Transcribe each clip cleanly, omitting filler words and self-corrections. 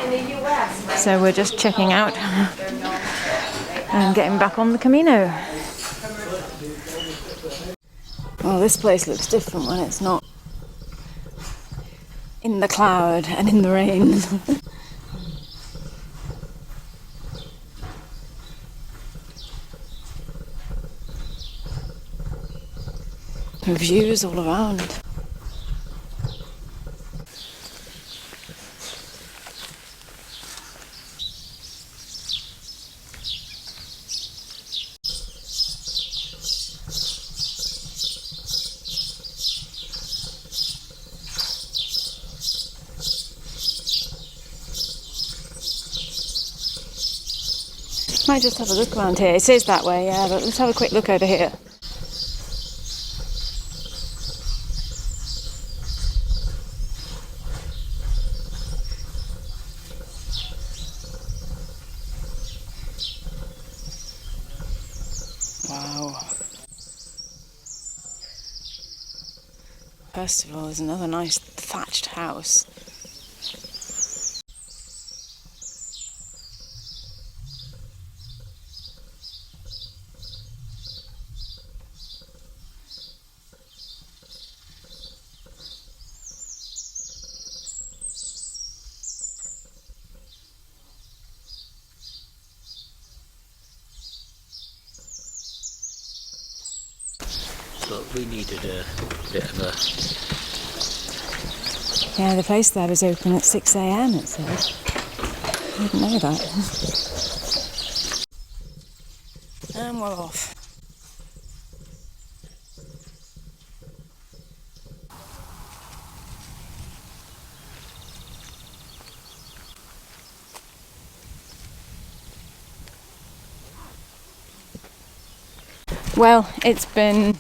in the US. So we're just checking out and getting back on the Camino. Well, this place looks different when it's not in the cloud and in the rain. Views all around. Might just have a look around here. It is that way, yeah, but let's have a quick look over here. Wow. First of all, there's another nice thatched house. But we needed a bit of a... Yeah, the place there was open at 6 a.m. it said. I didn't know that. And we're off. Well, it's been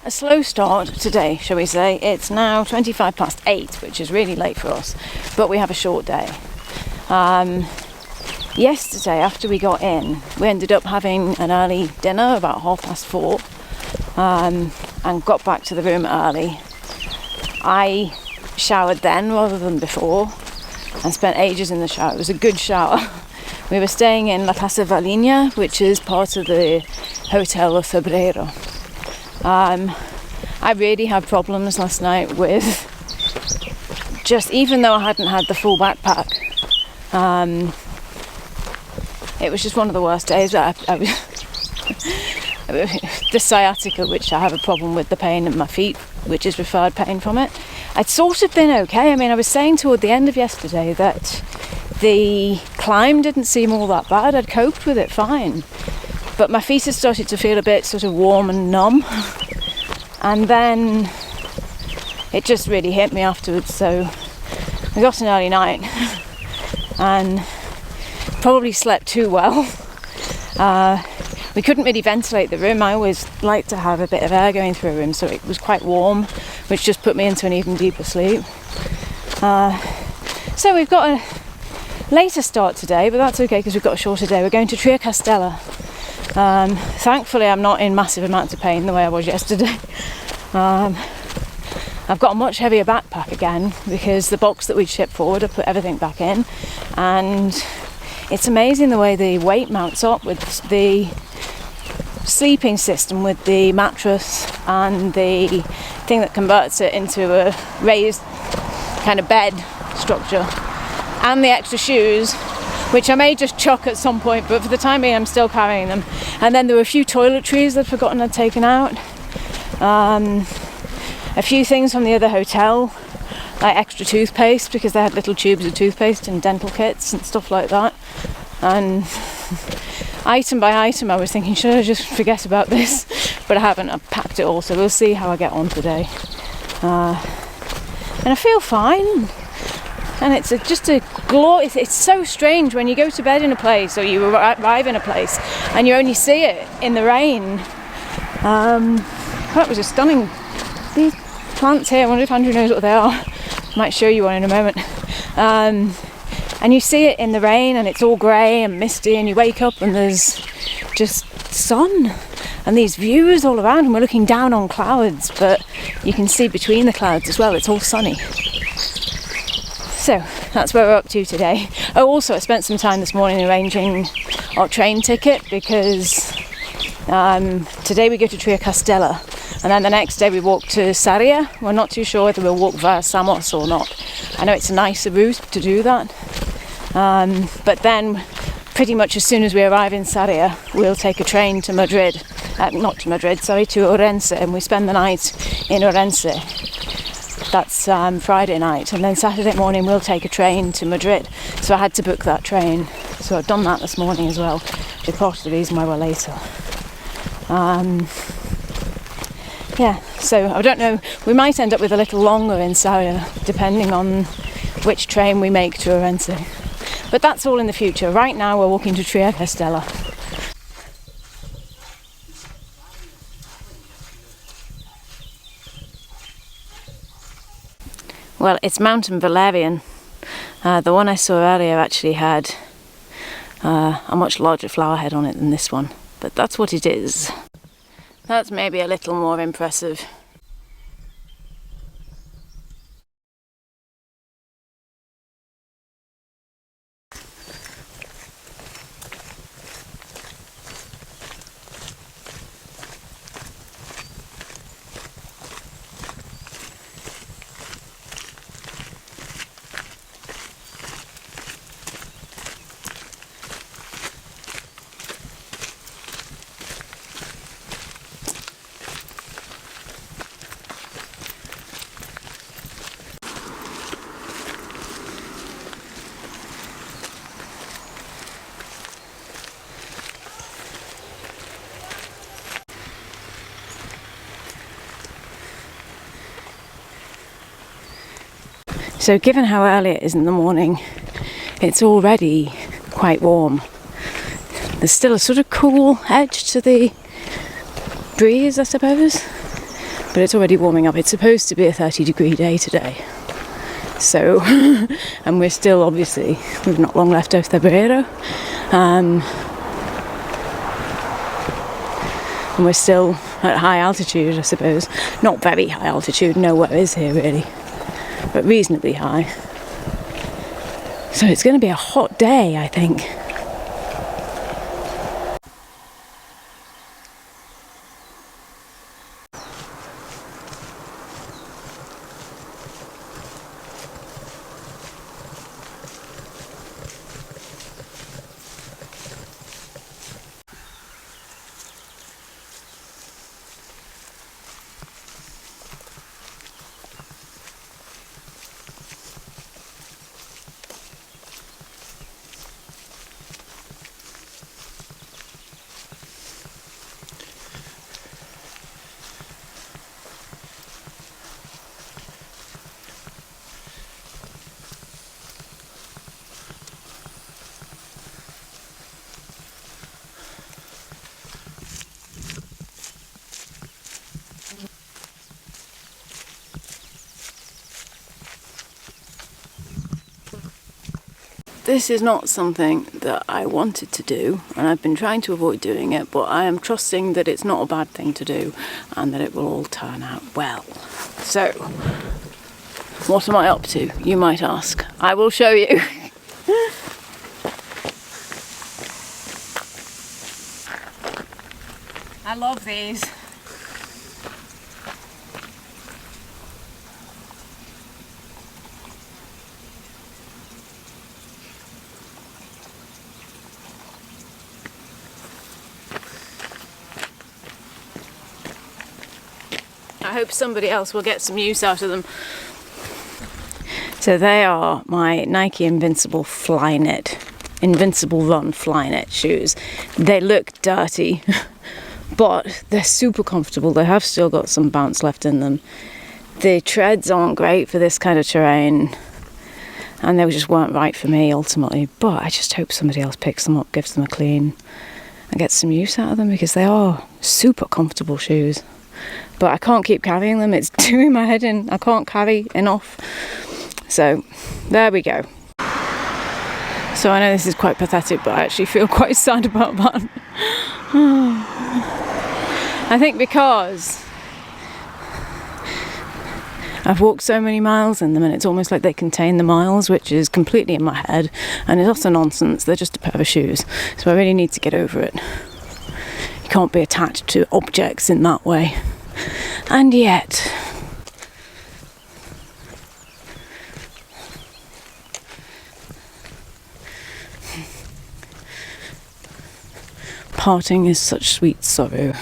a slow start today, shall we say. It's now 8:25, which is really late for us, but we have a short day. Yesterday, after we got in, we ended up having an early dinner about 4:30, and got back to the room early. I showered then rather than before and spent ages in the shower. It was a good shower. We were staying in La Casa Valiña, which is part of the hotel O Cebreiro. I really had problems last night with just, even though I hadn't had the full backpack, it was just one of the worst days. I was the sciatica, which I have a problem with, the pain in my feet, which is referred pain from it. I'd sort of been okay. I mean, I was saying toward the end of yesterday that the climb didn't seem all that bad. I'd coped with it fine, but my feet had started to feel a bit sort of warm and numb. And then it just really hit me afterwards. So we got an early night and probably slept too well. We couldn't really ventilate the room. I always like to have a bit of air going through a room, so it was quite warm, which just put me into an even deeper sleep. So we've got a later start today, but that's okay because we've got a shorter day. We're going to Triacastela. Thankfully I'm not in massive amounts of pain the way I was yesterday. I've got a much heavier backpack again because the box that we'd shipped forward, I put everything back in, and it's amazing the way the weight mounts up with the sleeping system, with the mattress and the thing that converts it into a raised kind of bed structure, and the extra shoes, which I may just chuck at some point, but for the time being I'm still carrying them. And then there were a few toiletries that I'd forgotten I'd taken out. A few things from the other hotel, like extra toothpaste, because they had little tubes of toothpaste and dental kits and stuff like that. And item by item I was thinking, should I just forget about this? But I haven't. I've packed it all, so we'll see how I get on today. And I feel fine. And it's just a glory. It's so strange when you go to bed in a place, or you arrive in a place and you only see it in the rain. That was just stunning. These plants here, I wonder if Andrew knows what they are. I might show you one in a moment. And you see it in the rain and it's all grey and misty, and you wake up and there's just sun. and these views all around, and we're looking down on clouds, but you can see between the clouds as well, it's all sunny. So that's where we're up to today. Oh, also I spent some time this morning arranging our train ticket, because today we go to Triacastela, and then the next day we walk to Sarria. We're not too sure whether we'll walk via Samos or not. I know it's a nicer route to do that, but then pretty much as soon as we arrive in Sarria, we'll take a train to Madrid, to Orense, and we spend the night in Orense. That's Friday night, and then Saturday morning we'll take a train to Madrid. So I had to book that train, so I've done that this morning as well, which is part of the reason why we're later. Yeah, so I don't know, we might end up with a little longer in Sarria, depending on which train we make to Orense. But that's all in the future. Right now we're walking to Triacastela. Well, it's Mountain Valerian. The one I saw earlier actually had a much larger flower head on it than this one, but that's what it is. That's maybe a little more impressive. So given how early it is in the morning, it's already quite warm. There's still a sort of cool edge to the breeze, I suppose, but it's already warming up. It's supposed to be a 30-degree day today. So, and we're still, obviously, we've not long left O Cebreiro. And we're still at high altitude, I suppose. Not very high altitude, nowhere is here really, but reasonably high. So it's going to be a hot day, I think. This is not something that I wanted to do, and I've been trying to avoid doing it, but I am trusting that it's not a bad thing to do and that it will all turn out well. So, what am I up to, you might ask? I will show you. I love these. I hope somebody else will get some use out of them. So they are my Nike Invincible Run Flynet shoes. They look dirty, but they're super comfortable. They have still got some bounce left in them. The treads aren't great for this kind of terrain, and they just weren't right for me ultimately, but I just hope somebody else picks them up, gives them a clean, and gets some use out of them, because they are super comfortable shoes. But I can't keep carrying them, it's doing my head in. I can't carry enough. So there we go. So I know this is quite pathetic, but I actually feel quite sad about that. I think because I've walked so many miles in them and it's almost like they contain the miles, which is completely in my head and is also nonsense. They're just a pair of shoes. So I really need to get over it. You can't be attached to objects in that way. And yet, parting is such sweet sorrow.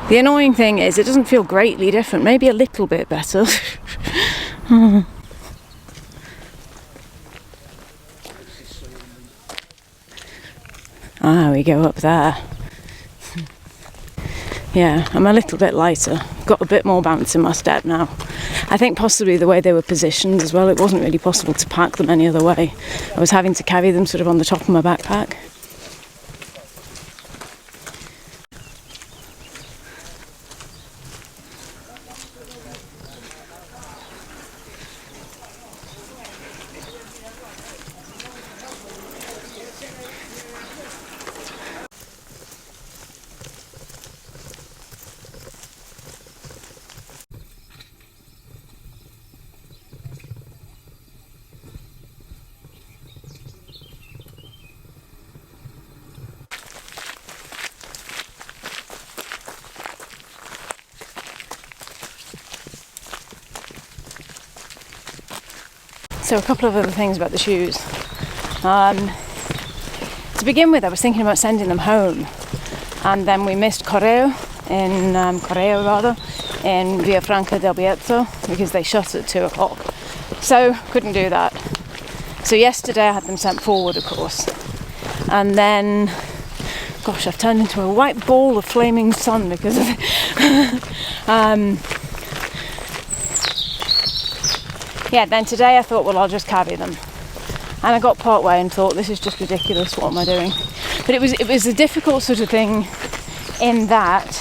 The annoying thing is it doesn't feel greatly different, maybe a little bit better. Ah, we go up there. Yeah, I'm a little bit lighter. Got a bit more bounce in my step now. I think possibly the way they were positioned as well, it wasn't really possible to pack them any other way. I was having to carry them sort of on the top of my backpack. So a couple of other things about the shoes. To begin with, I was thinking about sending them home, and then we missed Correo in Villafranca del Bierzo because they shut at 2 o'clock. So couldn't do that. So yesterday I had them sent forward, of course, and then, gosh, I've turned into a white ball of flaming sun because of it. Yeah, then today I thought, well, I'll just carry them. And I got part way and thought, this is just ridiculous, what am I doing? But it was a difficult sort of thing in that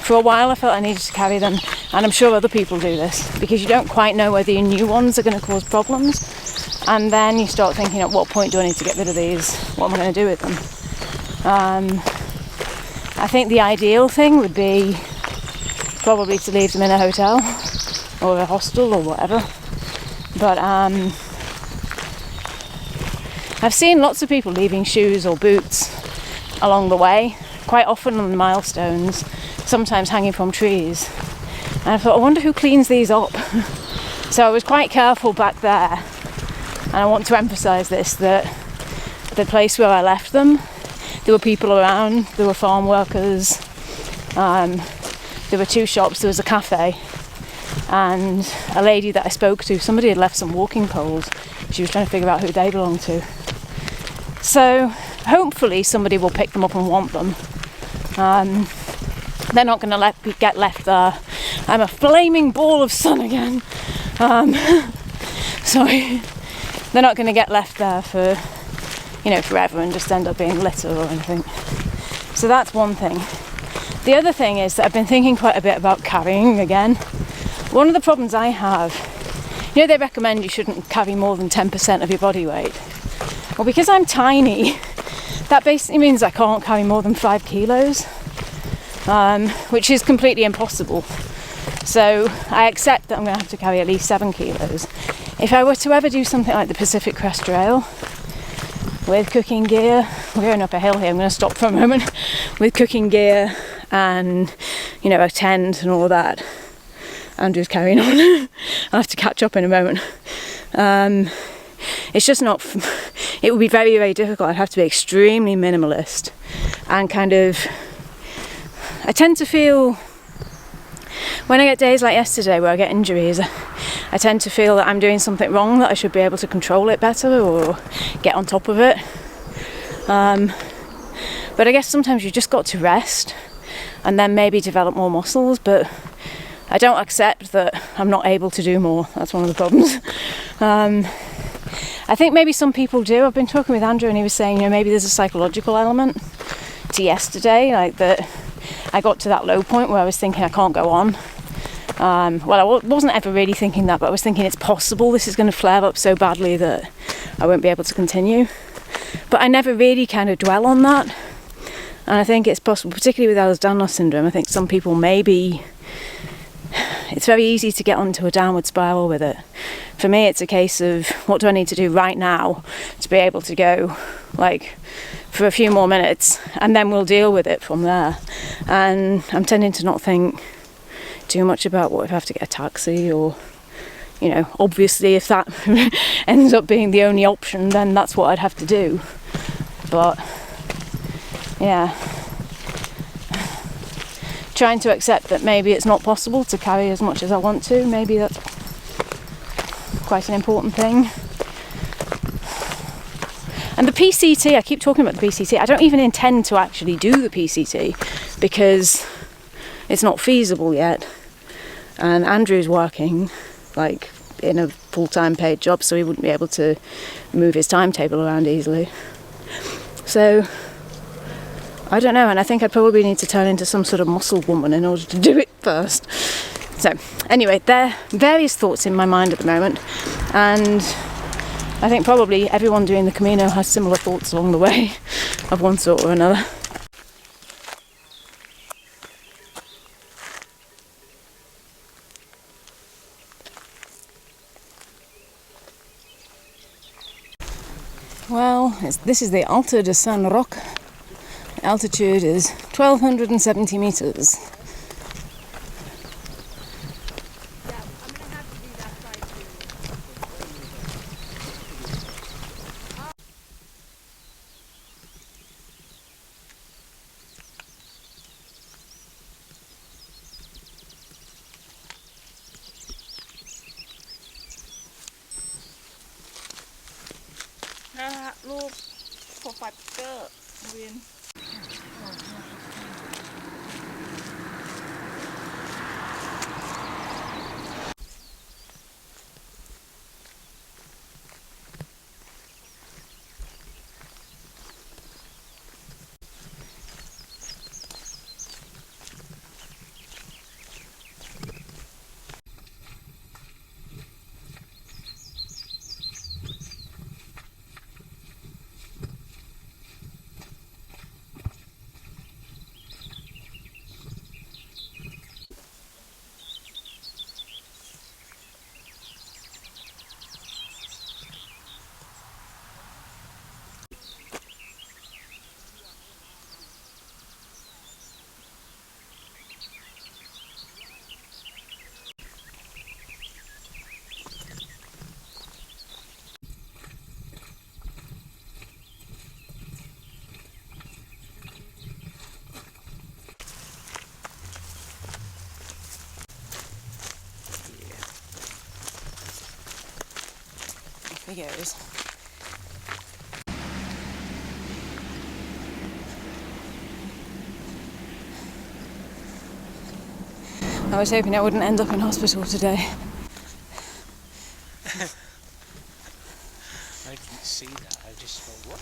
for a while I felt I needed to carry them, and I'm sure other people do this, because you don't quite know whether your new ones are going to cause problems, and then you start thinking, at what point do I need to get rid of these? What am I going to do with them? I think the ideal thing would be probably to leave them in a hotel or a hostel or whatever, but I've seen lots of people leaving shoes or boots along the way, quite often on milestones, sometimes hanging from trees, and I thought, I wonder who cleans these up. So I was quite careful back there, and I want to emphasise this, that the place where I left them, there were people around, there were farm workers, there were 2 shops, there was a cafe, and a lady that I spoke to, somebody had left some walking poles. She was trying to figure out who they belonged to. So hopefully somebody will pick them up and want them. They're not going to get left there. I'm a flaming ball of sun again. Sorry. They're not going to get left there for, forever and just end up being litter or anything. So that's one thing. The other thing is that I've been thinking quite a bit about carrying again. One of the problems I have, they recommend you shouldn't carry more than 10% of your body weight. Well, because I'm tiny, that basically means I can't carry more than 5 kilos, which is completely impossible. So I accept that I'm going to have to carry at least 7 kilos. If I were to ever do something like the Pacific Crest Trail with cooking gear, we're going up a hill here, I'm going to stop for a moment, with cooking gear and, a tent and all that. Andrew's carrying on. I'll have to catch up in a moment. It's just not, it would be very, very difficult. I'd have to be extremely minimalist and I tend to feel, when I get days like yesterday where I get injuries, I tend to feel that I'm doing something wrong, that I should be able to control it better or get on top of it. But I guess sometimes you've just got to rest and then maybe develop more muscles, but I don't accept that I'm not able to do more. That's one of the problems. I think maybe some people do. I've been talking with Andrew and he was saying, you know, maybe there's a psychological element to yesterday, like that I got to that low point where I was thinking I can't go on. Well, I wasn't ever really thinking that, but I was thinking it's possible this is going to flare up so badly that I won't be able to continue. But I never really kind of dwell on that. And I think it's possible, particularly with Ehlers-Danlos syndrome, I think some people maybe, it's very easy to get onto a downward spiral with it. For me, it's a case of what do I need to do right now to be able to go like for a few more minutes, and then we'll deal with it from there. And I'm tending to not think too much about what if I have to get a taxi, or, you know, obviously if that ends up being the only option, then that's what I'd have to do. But yeah, trying to accept that maybe it's not possible to carry as much as I want to, maybe that's quite an important thing. And the PCT, I keep talking about the PCT, I don't even intend to actually do the PCT because it's not feasible yet. And Andrew's working like in a full-time paid job, so he wouldn't be able to move his timetable around easily. So I don't know, and I think I'd probably need to turn into some sort of muscle woman in order to do it first. So anyway, there are various thoughts in my mind at the moment, and I think probably everyone doing the Camino has similar thoughts along the way of one sort or another. Well, this is the Alto de San Roque. The altitude is 1,270 meters. He goes. I was hoping I wouldn't end up in hospital today. I didn't see that, I just thought, what?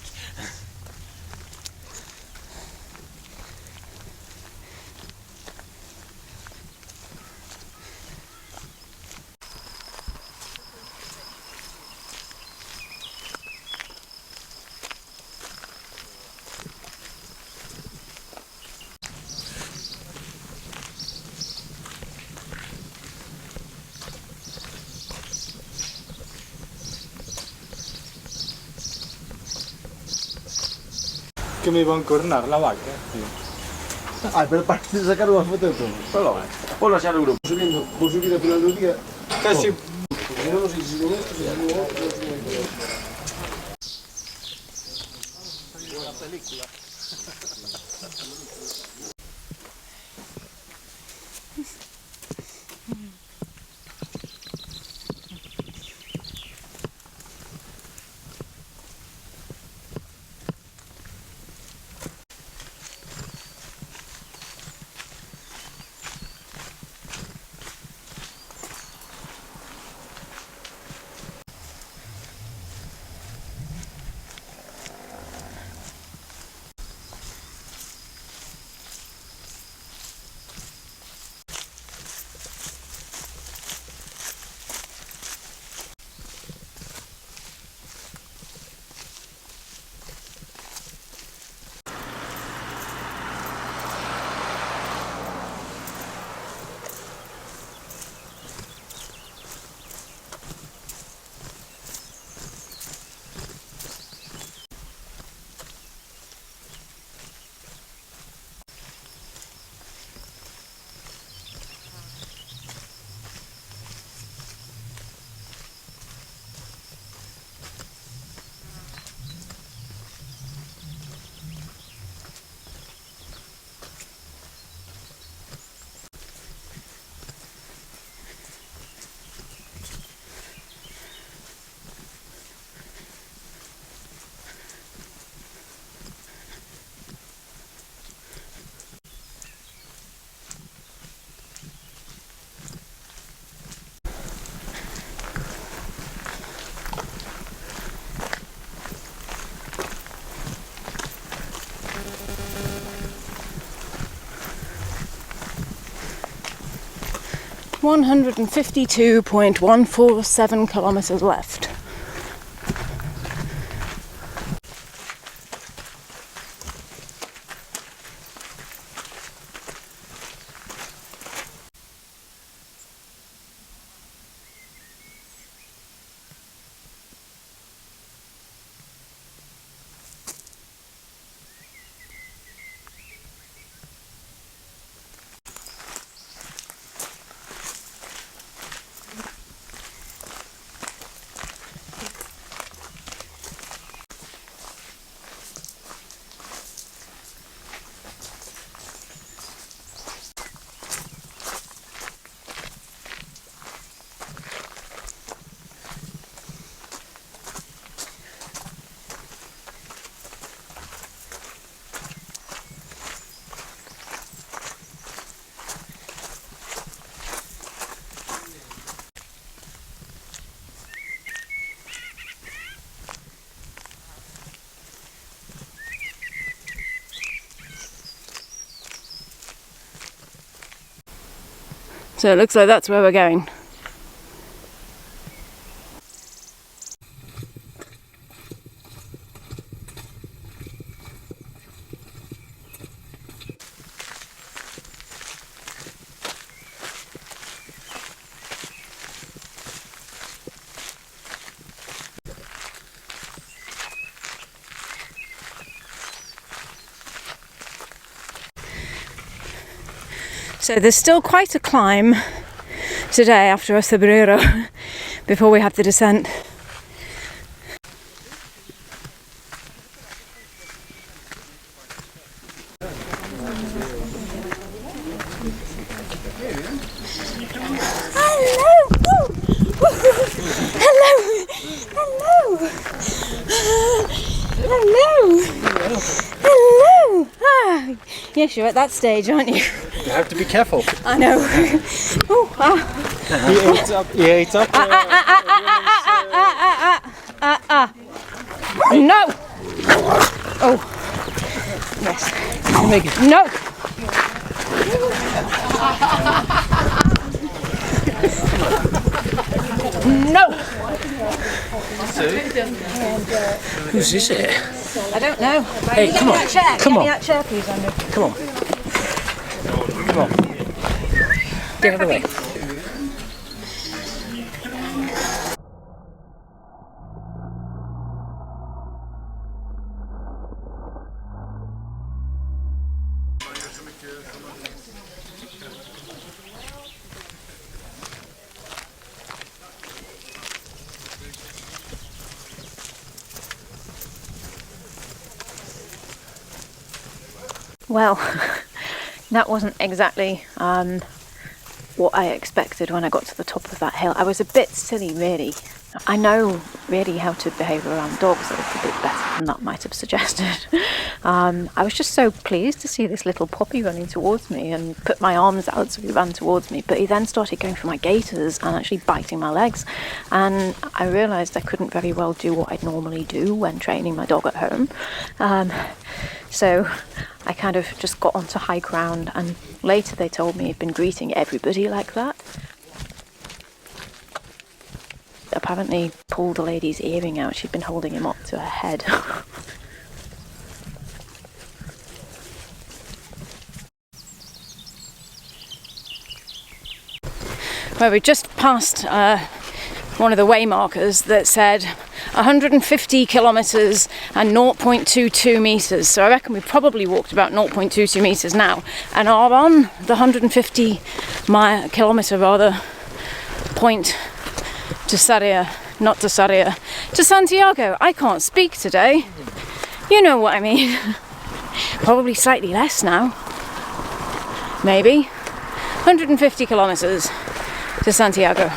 Che mi va a incornare la vacca? Ah, per partire a saccare una foto tu. Però poi lasciare il gruppo. Posso dire fino al dia? Casi. Non si si una pellicola. 152.147 kilometers left. So it looks like that's where we're going. So there's still quite a climb today after O Cebreiro before we have the descent. Hello! Ah, yes, you're at that stage, aren't you? You have to be careful. I know. Oh, He ate up. No! Oh. Yes. No! No! Who's this here? I don't know. Hey, come on. Come on. Give me that chair, please, Andrew. Come on. Come on. Get out of the way. Well, that wasn't exactly what I expected when I got to the top of that hill. I was a bit silly, really. I know really how to behave around dogs a little bit better than that might have suggested. I was just so pleased to see this little puppy running towards me and put my arms out so he ran towards me, but he then started going for my gaiters and actually biting my legs, and I realised I couldn't very well do what I'd normally do when training my dog at home. So I kind of just got onto high ground, and later they told me he'd been greeting everybody like that. Apparently pulled a lady's earring out. She'd been holding him up to her head. Well, we just passed one of the way markers that said 150 kilometres and 0.22 metres. So I reckon we've probably walked about 0.22 metres now and are on the 150 kilometre rather point to Sarria, not to Sarria, to Santiago. I can't speak today. You know what I mean. Probably slightly less now. Maybe. 150 kilometres to Santiago.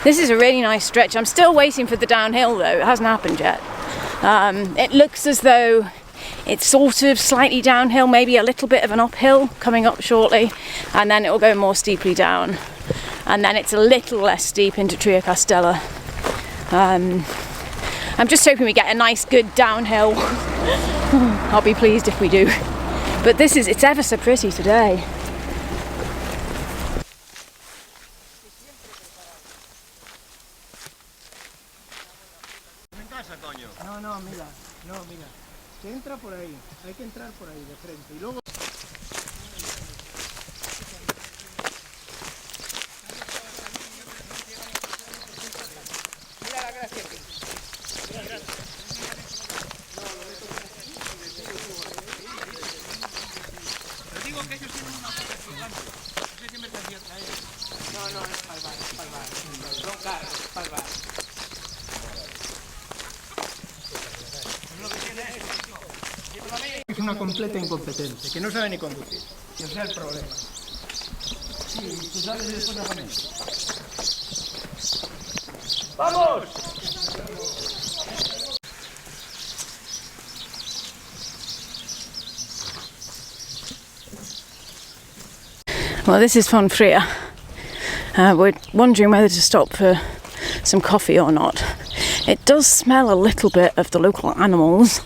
This is a really nice stretch. I'm still waiting for the downhill though. It hasn't happened yet. It looks as though it's sort of slightly downhill, maybe a little bit of an uphill coming up shortly, and then it will go more steeply down. And then it's a little less steep into Triacastela. I'm just hoping we get a nice good downhill. I'll be pleased if we do. But it's ever so pretty today. No, no, mira, se entra por ahí, hay que entrar por ahí de frente y luego... Mira la gracia aquí. Te digo que ellos tienen una cosa flotante, no sé qué mercancía traer. No, es para el bar, son caros, para el bar. Es una completa incompetencia, que no sabe ni conducir, que sea el problema. Sí, tú sabes y después la pones. ¡Vamos! Well, this is Fonfría. We're wondering whether to stop for some coffee or not. It does smell a little bit of the local animals.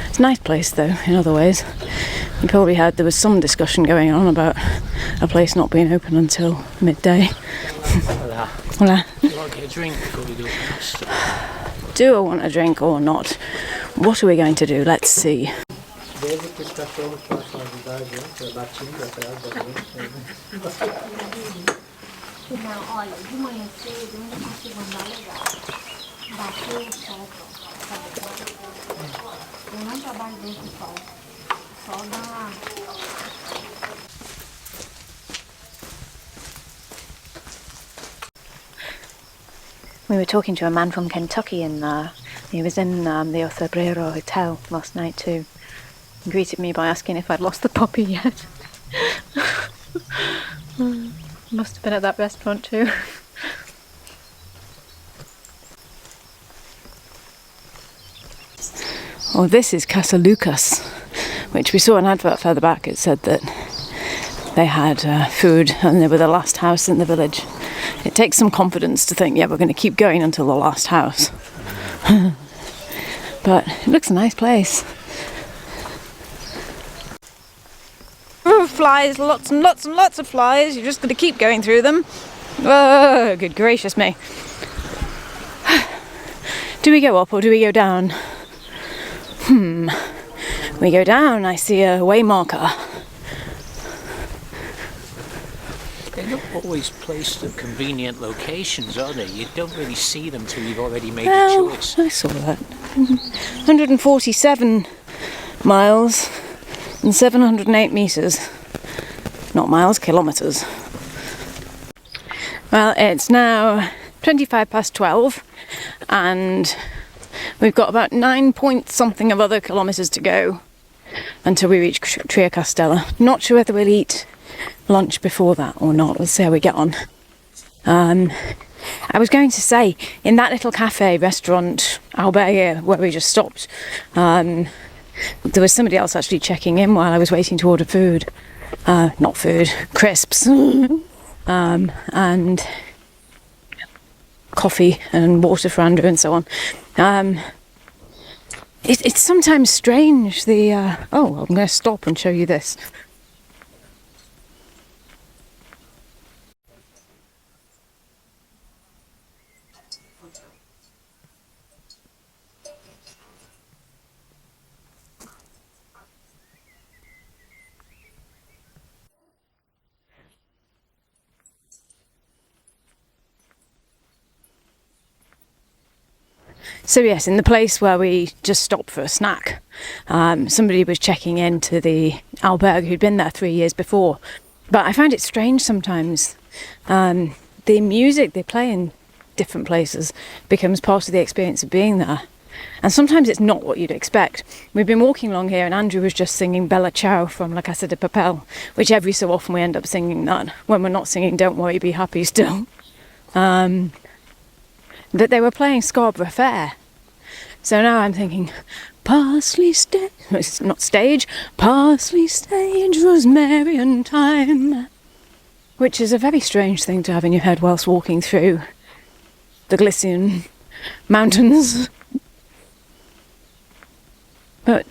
It's a nice place though, in other ways. You probably heard there was some discussion going on about a place not being open until midday. Hola. Hola. Do you want to get a drink before we go past? Do I want a drink or not? What are we going to do? Let's see. Desde que os cachorros passam a idade, batindo atrás da gente. Não, olha, de manhã cedo eu ainda consigo andar legal. Bateu o sol, sabe? Eu não trabalho dentro do sol. Só dá... We were talking to a man from Kentucky and he was in the O Cebreiro hotel last night too. He greeted me by asking if I'd lost the puppy yet. Must have been at that restaurant too. Oh, this is Casa Lucas, which we saw an advert further back. It said that they had food and they were the last house in the village. It takes some confidence to think, yeah, we're going to keep going until the last house. But it looks a nice place. Oh, flies, lots and lots and lots of flies. You're just going to keep going through them. Oh, good gracious me. Do we go up or do we go down? We go down. I see a way marker. They're not always placed at convenient locations, are they? You don't really see them till you've already made your choice. I saw that. 147 miles and 708 metres. Not miles, kilometres. Well, it's now 25 past 12 and we've got about 9 point something of other kilometres to go until we reach Triacastela. Not sure whether we'll eat lunch before that or not. We'll see how we get on. I was going to say, in that little cafe, restaurant, albergue, where we just stopped, there was somebody else actually checking in while I was waiting to order food. Not food, crisps. And coffee and water for Andrew and so on. It's sometimes strange, I'm going to stop and show you this. So yes, in the place where we just stopped for a snack, somebody was checking into the albergue who'd been there 3 years before. But I find it strange sometimes. The music they play in different places becomes part of the experience of being there. And sometimes it's not what you'd expect. We've been walking along here and Andrew was just singing Bella Ciao from La Casa de Papel, which every so often we end up singing that. When we're not singing Don't Worry, Be Happy still. That they were playing Scarborough Fair. So now I'm thinking, parsley stage, it's not stage, parsley stage, rosemary and thyme. Which is a very strange thing to have in your head whilst walking through the Glycian mountains. But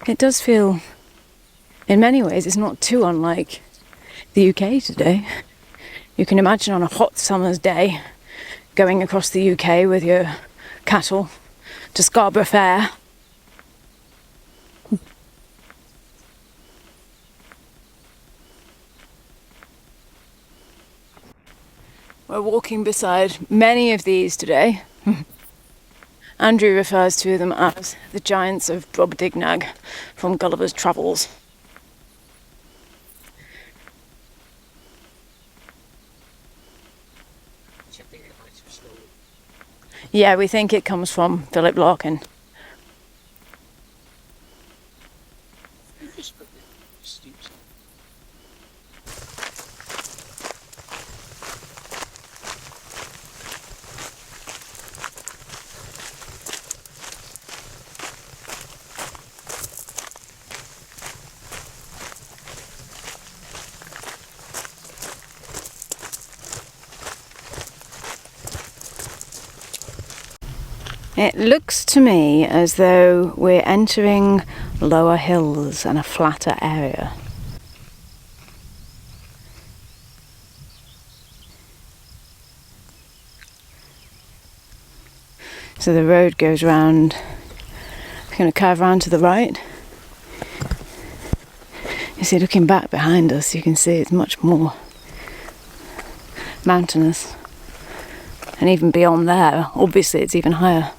it does feel, in many ways, it's not too unlike the UK today. You can imagine on a hot summer's day, going across the UK with your cattle to Scarborough Fair. We're walking beside many of these today. Andrew refers to them as the giants of Brobdingnag from Gulliver's Travels. Yeah, we think it comes from Philip Larkin. It looks to me as though we're entering lower hills and a flatter area. So the road goes round, it's going to curve round to the right. You see, looking back behind us, you can see it's much more mountainous. And even beyond there, obviously it's even higher.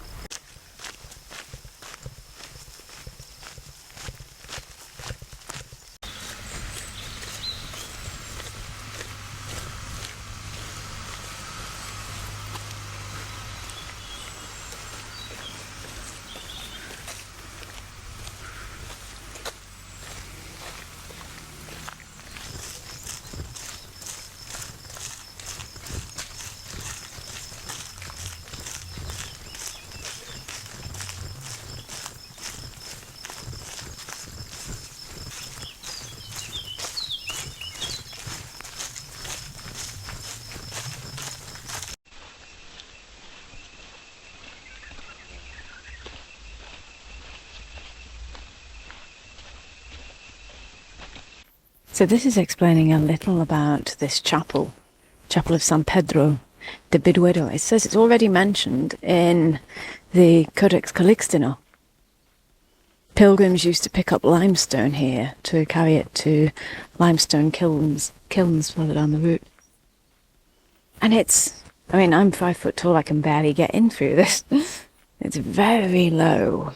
So this is explaining a little about this chapel of San Pedro de Biduero. It says it's already mentioned in the Codex Calixtina. Pilgrims used to pick up limestone here to carry it to limestone kilns further down the route. And it's, I mean, I'm 5 foot tall, I can barely get in through this. It's very low.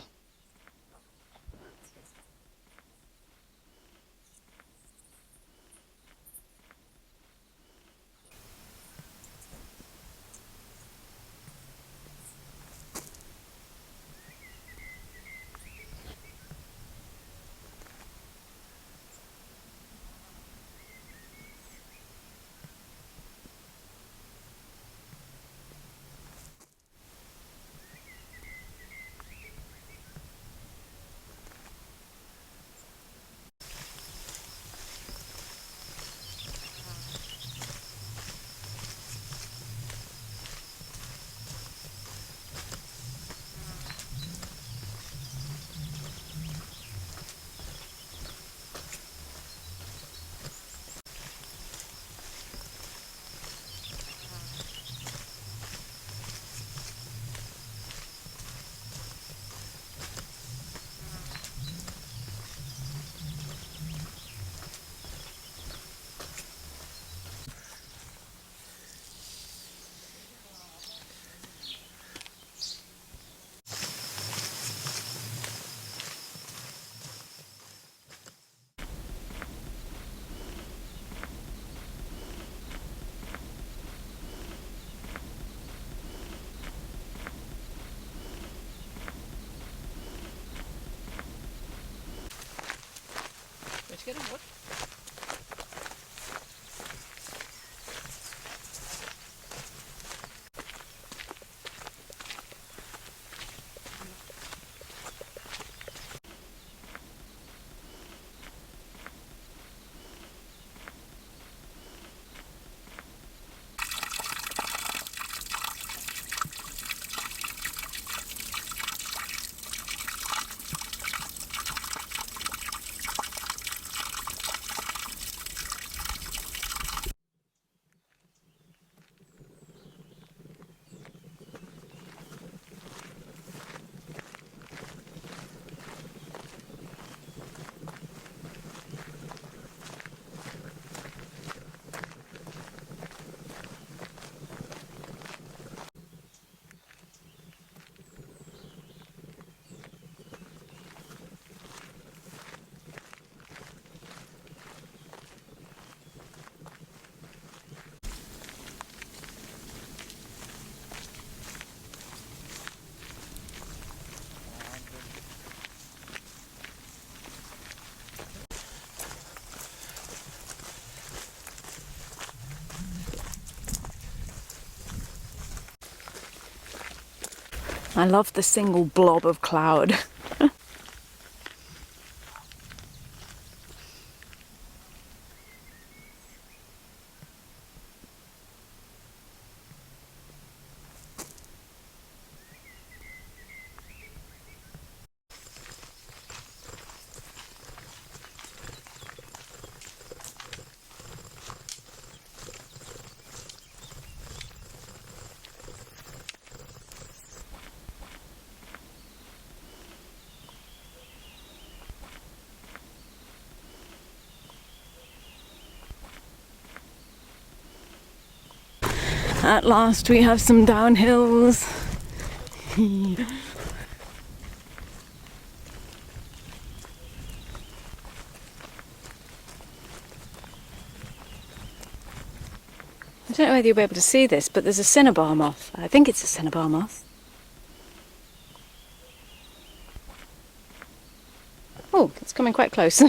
Let's get a wood. I love the single blob of cloud. At last we have some downhills. I don't know whether you'll be able to see this, but there's a cinnabar moth. I think it's a cinnabar moth. Oh, it's coming quite close.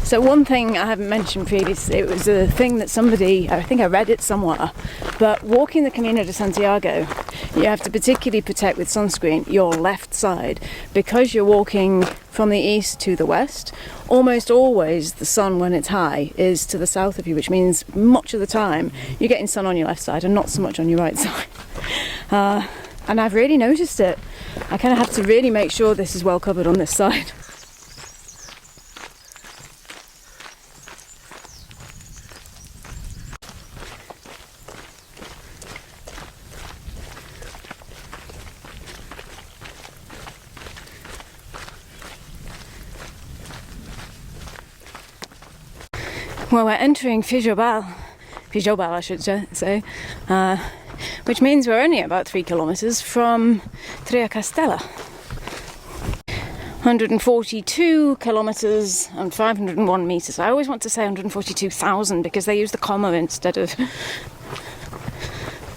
So one thing I haven't mentioned previously, it was a thing that somebody, I think I read it somewhere, but walking the Camino de Santiago, you have to particularly protect with sunscreen your left side, because you're walking from the east to the west. Almost always the sun, when it's high, is to the south of you, which means much of the time you're getting sun on your left side and not so much on your right side. And I've really noticed it. I kind of have to really make sure this is well covered on this side. Well, we're entering Filloval I should say, which means we're only about 3 kilometres from Triacastela. 142 kilometres and 501 metres. I always want to say 142,000 because they use the comma instead of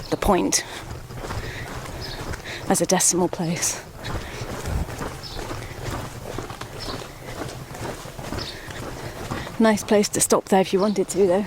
the point as a decimal place. Nice place to stop there if you wanted to, though.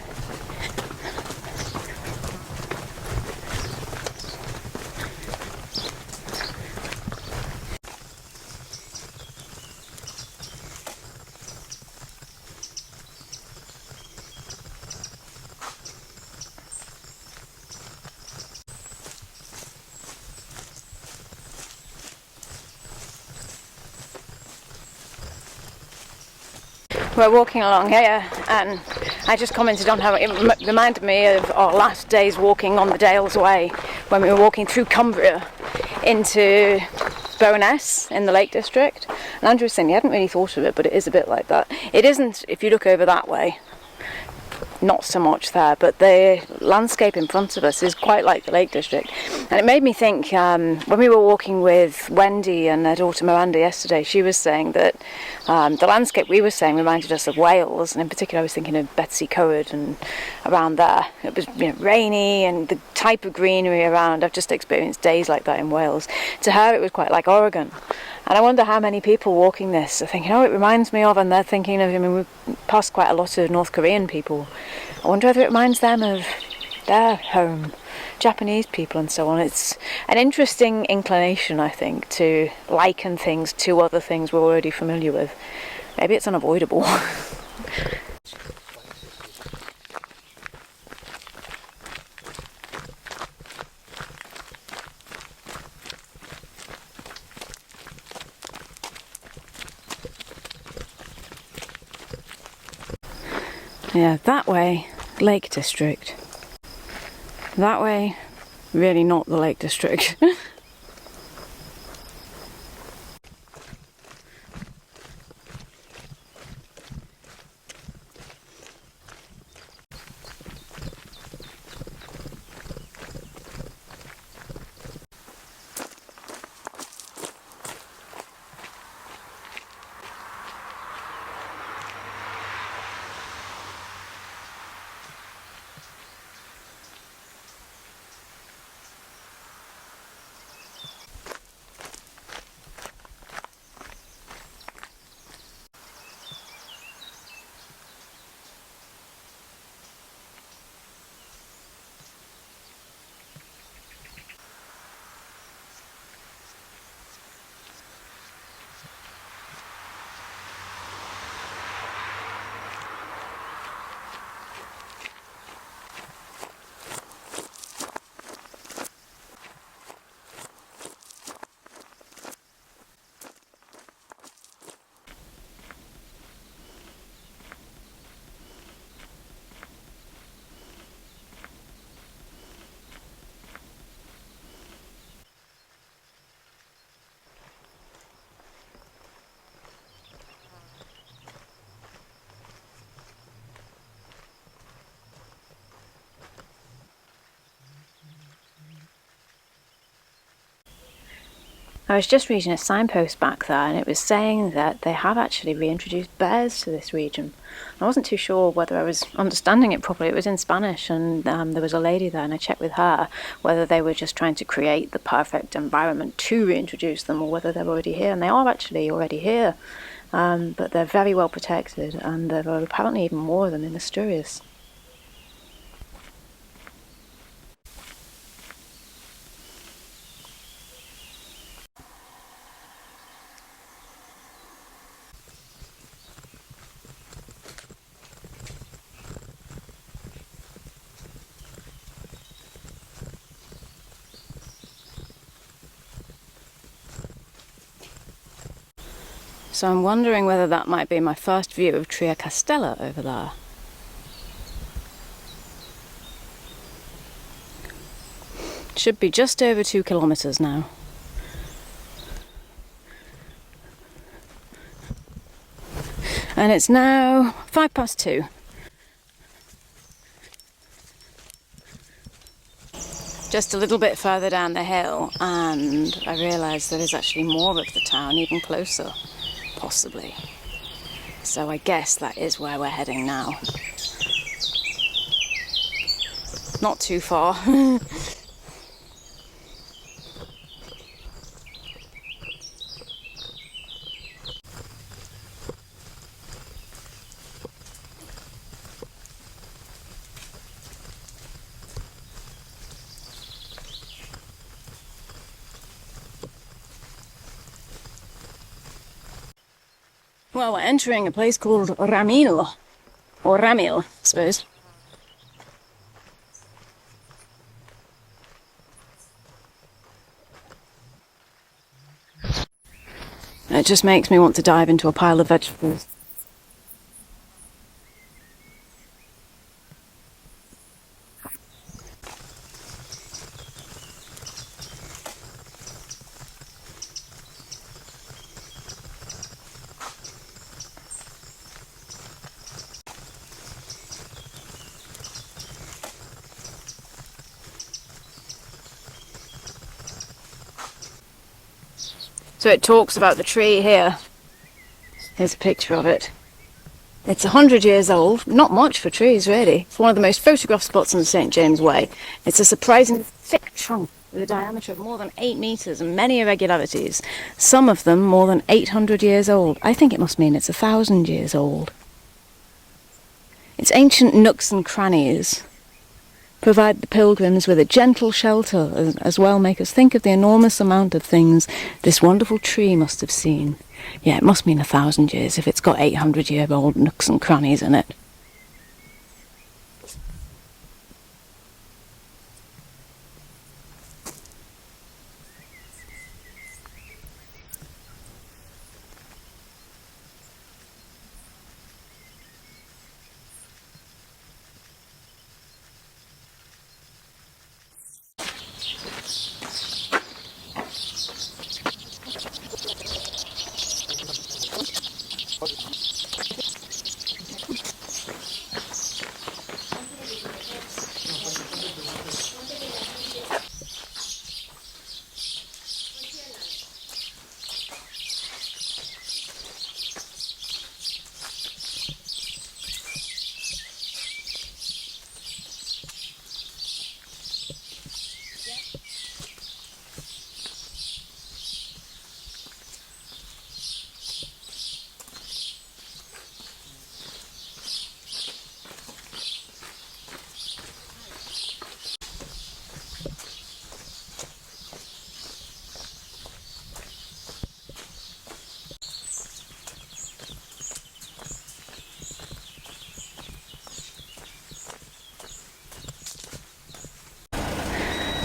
We're walking along here, and I just commented on how it reminded me of our last day's walking on the Dales Way when we were walking through Cumbria into Bowness in the Lake District. And Andrew was saying he hadn't really thought of it, but it is a bit like that. It isn't, if you look over that way, not so much there, but the landscape in front of us is quite like the Lake District. And it made me think, when we were walking with Wendy and her daughter Miranda yesterday, she was saying that the landscape we were saying reminded us of Wales, and in particular I was thinking of Betsy Coed and around there. It was, you know, rainy, and the type of greenery around, I've just experienced days like that in Wales. To her it was quite like Oregon. And I wonder how many people walking this are thinking, oh, it reminds me of, and they're thinking of, I mean, we've passed quite a lot of North Korean people. I wonder whether it reminds them of their home, Japanese people and so on. It's an interesting inclination, I think, to liken things to other things we're already familiar with. Maybe it's unavoidable. Yeah, that way, Lake District. That way, really not the Lake District. I was just reading a signpost back there and it was saying that they have actually reintroduced bears to this region. I wasn't too sure whether I was understanding it properly. It was in Spanish and there was a lady there and I checked with her whether they were just trying to create the perfect environment to reintroduce them or whether they're already here. And they are actually already here, but they're very well protected and there are apparently even more of them in Asturias. So I'm wondering whether that might be my first view of Triacastela over there. Should be just over 2 kilometres now. And it's now 2:05. Just a little bit further down the hill and I realised there is actually more of the town even closer. Possibly. So I guess that is where we're heading now. Not too far. Well, we're entering a place called Ramil, or Ramil, I suppose. It just makes me want to dive into a pile of vegetables. So it talks about the tree here. Here's a picture of it. It's 100 years old, not much for trees really. It's one of the most photographed spots on the St. James Way. It's a surprisingly thick trunk with a diameter of more than 8 metres and many irregularities. Some of them more than 800 years old. I think it must mean it's 1,000 years old. Its ancient nooks and crannies provide the pilgrims with a gentle shelter, as well make us think of the enormous amount of things this wonderful tree must have seen. Yeah, it must mean 1,000 years if it's got 800-year-old nooks and crannies in it.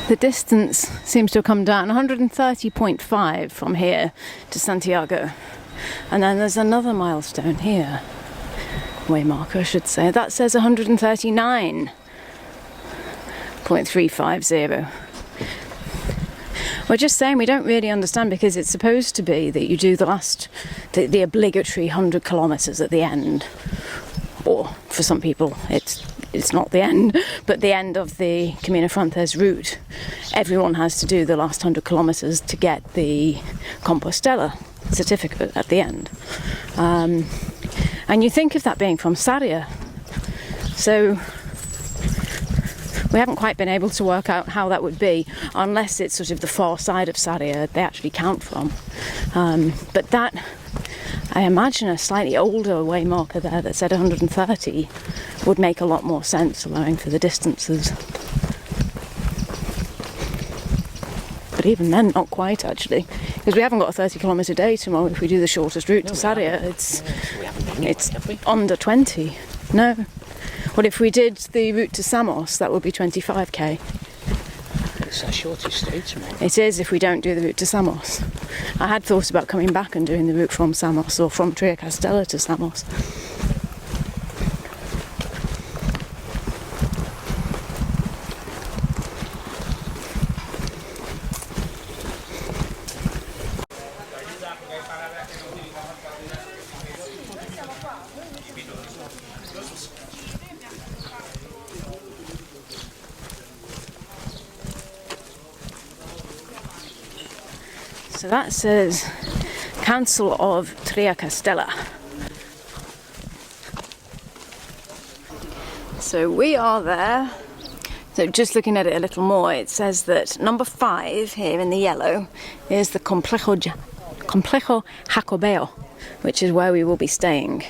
The distance seems to have come down 130.5 from here to Santiago. And then there's another milestone here. Waymarker, I should say. That says 139.350. We're just saying we don't really understand because it's supposed to be that you do the obligatory 100 kilometres at the end. Or, for some people, it's it's not the end, but the end of the Camino Frances route. Everyone has to do the last 100 kilometres to get the Compostela certificate at the end. And you think of that being from Sarria. So we haven't quite been able to work out how that would be, unless it's sort of the far side of Sarria they actually count from. But that, I imagine a slightly older way marker there that said 130 would make a lot more sense, allowing for the distances. But even then, not quite actually, because we haven't got a 30 kilometre day tomorrow. If we do the shortest route to Sarria, it's under 20. No. Well, if we did the route to Samos, that would be 25k. It's our shortest day tomorrow. It is, if we don't do the route to Samos. I had thought about coming back and doing the route from Samos, or from Triacastela to Samos. So that says Council of Triacastela. So we are there. So just looking at it a little more, it says that number 5 here in the yellow is the Complejo Jacobeo, which is where we will be staying.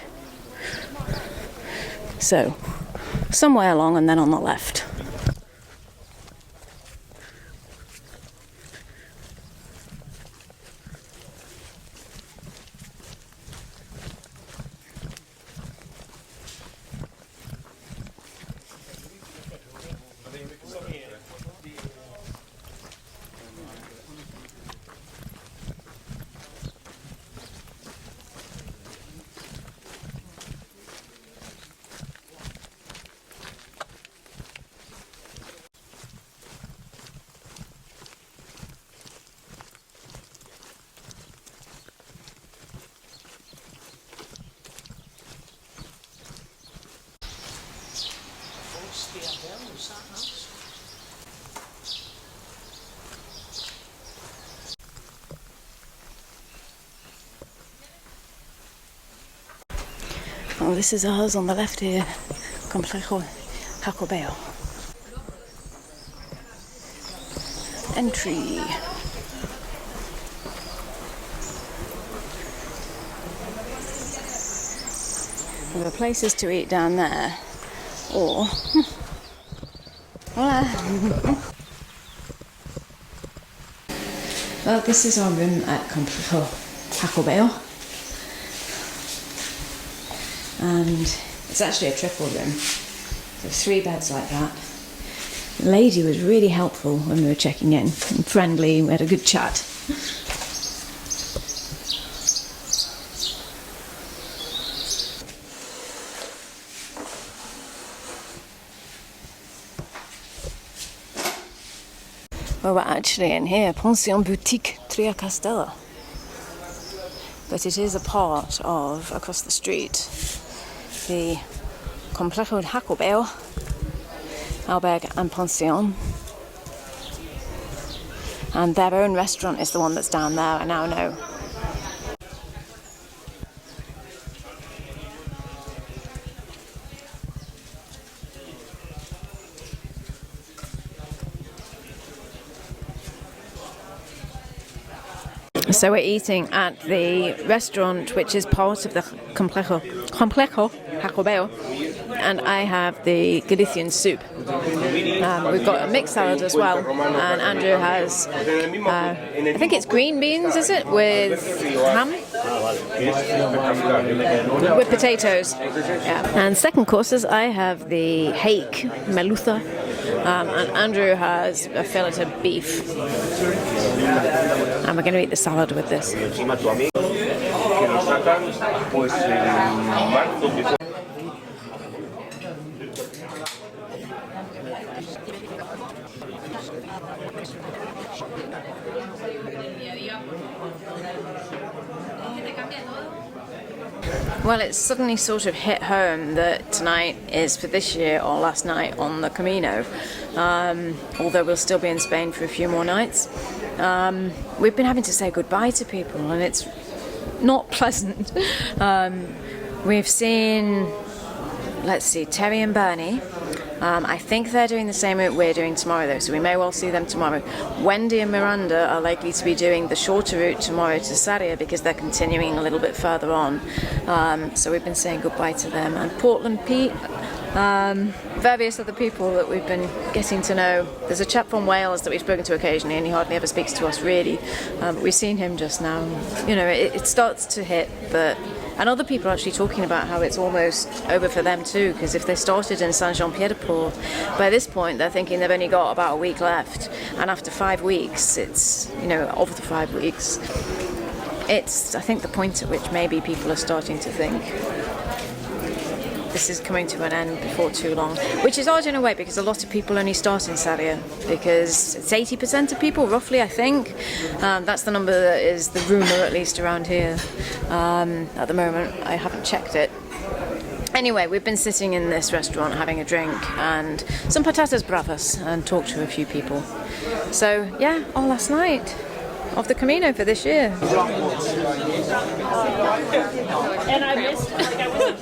So somewhere along and then on the left. Oh, this is ours on the left here, Complejo Jacobeo. Entry. There are places to eat down there, or... Hola! Well, this is our room at Complejo Jacobeo. And it's actually a triple room. So 3 beds like that. The lady was really helpful when we were checking in, and friendly, we had a good chat. Well, we're actually in here, Pension Boutique Triacastela. But it is a part of, across the street, the Complejo Jacobeo Albergue and Pension, and their own restaurant is the one that's down there, I now know. So we're eating at the restaurant which is part of the Complejo Jacobeo, and I have the Galician soup. We've got a mixed salad as well, and Andrew has, I think it's green beans, is it, with ham? With potatoes. Yeah. And second courses, I have the hake, melusa, and Andrew has a fillet of beef. And we're going to eat the salad with this. Well, it's suddenly sort of hit home that tonight is for this year our last night on the Camino, although we'll still be in Spain for a few more nights. We've been having to say goodbye to people, and it's not pleasant. We've seen, let's see, Terry and Bernie. I think they're doing the same route we're doing tomorrow, though, so we may well see them tomorrow. Wendy and Miranda are likely to be doing the shorter route tomorrow to Sarria because they're continuing a little bit further on. So we've been saying goodbye to them. And Portland Pete, various other people that we've been getting to know. There's a chap from Wales that we've spoken to occasionally, and he hardly ever speaks to us, really. But we've seen him just now. You know, it starts to hit that. And other people are actually talking about how it's almost over for them too, because if they started in Saint-Jean-Pied-de-Port, by this point they're thinking they've only got about a week left, and after 5 weeks, it's, you know, of the 5 weeks, it's, I think, the point at which maybe people are starting to think this is coming to an end before too long, which is odd in a way because a lot of people only start in Sarria because it's 80% of people, roughly, I think. That's the number that is the rumour, at least around here at the moment. I haven't checked it. Anyway, we've been sitting in this restaurant having a drink and some patatas bravas and talked to a few people. So yeah, our last night of the Camino for this year. And I missed, like, I wasn't